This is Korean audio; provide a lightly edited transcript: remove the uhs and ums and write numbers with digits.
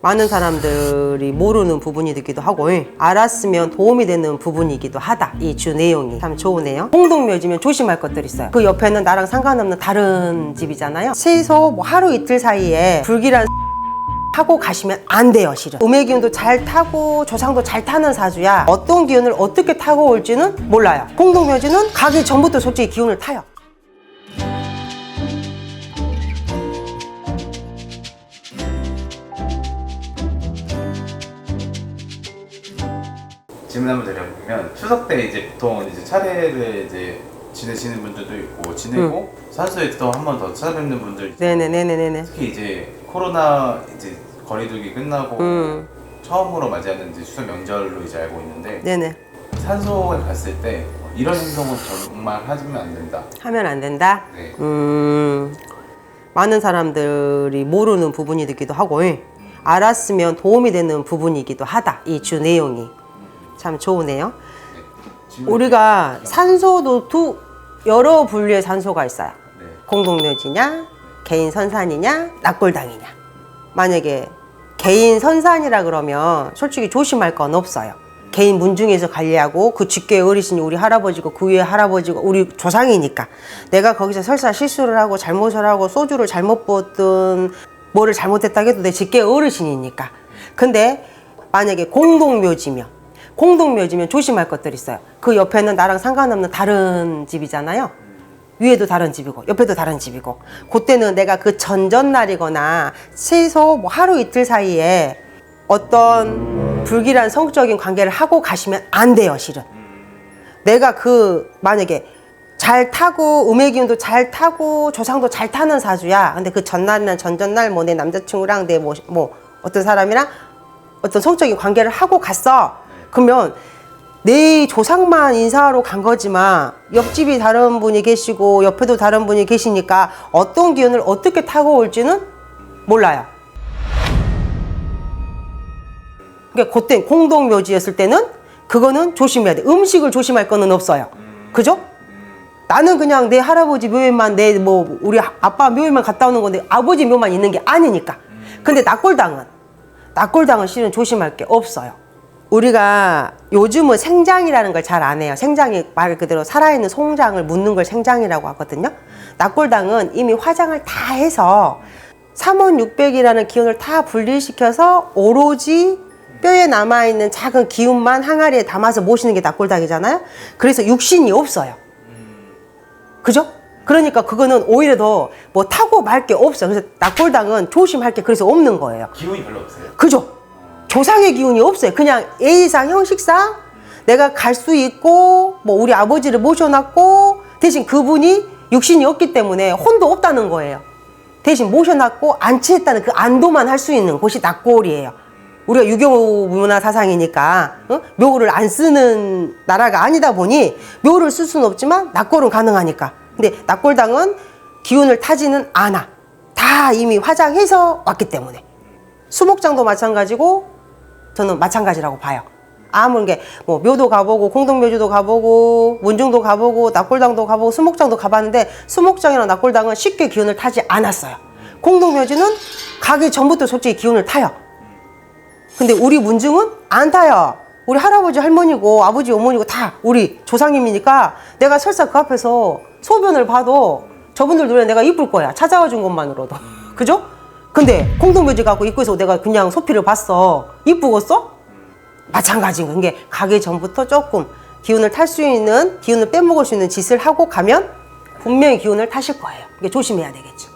많은 사람들이 모르는 부분이기도 하고 알았으면 도움이 되는 부분이기도 하다. 이 주 내용이 참 좋으네요. 공동묘지면 조심할 것들이 있어요. 그 옆에는 나랑 상관없는 다른 집이잖아요. 최소 뭐 하루 이틀 사이에 불길한 하고 가시면 안 돼요. 실은 음의 기운도 잘 타고 조상도 잘 타는 사주야. 어떤 기운을 어떻게 타고 올지는 몰라요. 공동묘지는 가기 전부터 솔직히 기운을 타요. 질문 한번 드려보면 추석 때 이제 보통 이제 차례를 이제 지내시는 분들도 있고 지내고 산소에 또 한 번 더 찾아뵙는 분들 네네네네네. 특히 이제 코로나 이제 거리두기 끝나고 처음으로 맞이하는 이제 추석 명절로 이제 알고 있는데 네네. 산소에 갔을 때 이런 행동은 정말 하면 안 된다. 하면 안 된다? 네. 많은 사람들이 모르는 부분이기도 하고 알았으면 도움이 되는 부분이기도 하다. 이 주 내용이 참 좋으네요. 네. 우리가 산소도 여러 분류의 산소가 있어요. 네. 공동묘지냐, 개인 선산이냐, 납골당이냐. 만약에 개인 선산이라 그러면 솔직히 조심할 건 없어요. 개인 문중에서 관리하고 그 직계 어르신이 우리 할아버지고 그 위에 할아버지고 우리 조상이니까 내가 거기서 설사 실수를 하고 잘못을 하고 소주를 잘못 부었든 뭐를 잘못했다 해도 내 직계 어르신이니까. 근데 만약에 공동묘지면 조심할 것들이 있어요. 그 옆에는 나랑 상관없는 다른 집이잖아요. 위에도 다른 집이고 옆에도 다른 집이고 그때는 내가 그 전전날이거나 최소 뭐 하루 이틀 사이에 어떤 불길한 성적인 관계를 하고 가시면 안 돼요. 실은 내가 만약에 잘 타고 음의 기운도 잘 타고 조상도 잘 타는 사주야. 근데 그 전날이나 전전날 뭐 내 남자친구랑 내 뭐 어떤 사람이랑 어떤 성적인 관계를 하고 갔어. 그러면 내 조상만 인사하러 간 거지만 옆집이 다른 분이 계시고 옆에도 다른 분이 계시니까 어떤 기운을 어떻게 타고 올지는 몰라요. 그러니까 그때 공동묘지였을 때는 그거는 조심해야 돼. 음식을 조심할 거는 없어요. 그죠? 나는 그냥 내 할아버지 묘에만 우리 아빠 묘에만 갔다 오는 건데 아버지 묘만 있는 게 아니니까. 근데 납골당은 실은 조심할 게 없어요. 우리가 요즘은 생장이라는 걸 잘 안 해요. 생장이 말 그대로 살아있는 송장을 묻는 걸 생장이라고 하거든요. 납골당은 이미 화장을 다 해서 3원6백이라는 기운을 다 분리시켜서 오로지 뼈에 남아있는 작은 기운만 항아리에 담아서 모시는 게 납골당이잖아요. 그래서 육신이 없어요. 그죠? 그러니까 그거는 오히려 더 뭐 타고 말 게 없어요. 그래서 납골당은 조심할 게 그래서 없는 거예요. 기운이 별로 없어요? 그죠? 조상의 기운이 없어요. 그냥 예의상 형식상 내가 갈 수 있고 뭐 우리 아버지를 모셔놨고 대신 그분이 육신이 없기 때문에 혼도 없다는 거예요. 대신 모셔놨고 안치했다는 그 안도만 할 수 있는 곳이 납골이에요. 우리가 유교 문화 사상이니까 묘를 안 쓰는 나라가 아니다 보니 묘를 쓸 수는 없지만 납골은 가능하니까. 근데 납골당은 기운을 타지는 않아. 다 이미 화장해서 왔기 때문에. 수목장도 마찬가지고 저는 마찬가지라고 봐요. 아무런 게 뭐 묘도 가보고 공동묘지도 가보고 문중도 가보고 납골당도 가보고 수목장도 가봤는데 수목장이랑 납골당은 쉽게 기운을 타지 않았어요. 공동묘지는 가기 전부터 솔직히 기운을 타요. 근데 우리 문중은 안 타요. 우리 할아버지 할머니고 아버지 어머니고 다 우리 조상님이니까 내가 설사 그 앞에서 소변을 봐도 저분들 눈에 내가 이쁠 거야. 찾아와 준 것만으로도. 그죠? 근데 공동묘지 가고 입구에서 내가 그냥 소피를 봤어. 이쁘겠어? 마찬가지인 게 가기 전부터 조금 기운을 탈 수 있는, 기운을 빼먹을 수 있는 짓을 하고 가면 분명히 기운을 타실 거예요. 이게 조심해야 되겠죠.